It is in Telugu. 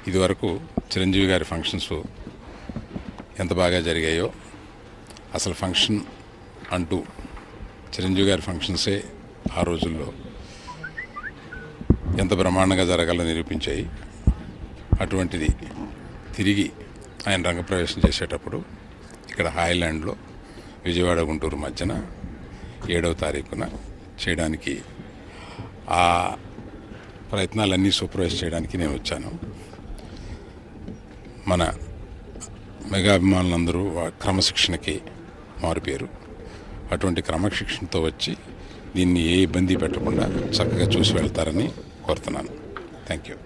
ఇదివరకు చిరంజీవి గారి ఫంక్షన్స్ ఎంత బాగా జరిగాయో, అసలు ఫంక్షన్ అంటూ చిరంజీవి గారి ఫంక్షన్సే ఆ రోజుల్లో ఎంత బ్రహ్మాండంగా జరగాలని నిరూపించాయి. అటువంటిది తిరిగి ఆయన రంగప్రవేశం చేసేటప్పుడు ఇక్కడ హాయ్లాండ్లో విజయవాడ గుంటూరు మధ్యన 7వ తారీఖున చేయడానికి, ఆ ప్రయత్నాలన్నీ సూపర్వైజ్ చేయడానికి నేను వచ్చాను. మన మెగా అభిమానులందరూ క్రమశిక్షణకి మారుపేరు. అటువంటి క్రమశిక్షణతో వచ్చి దీన్ని ఏ ఇబ్బంది పెట్టకుండా చక్కగా చూసి వెళ్తారని కోరుతున్నాను. Thank you.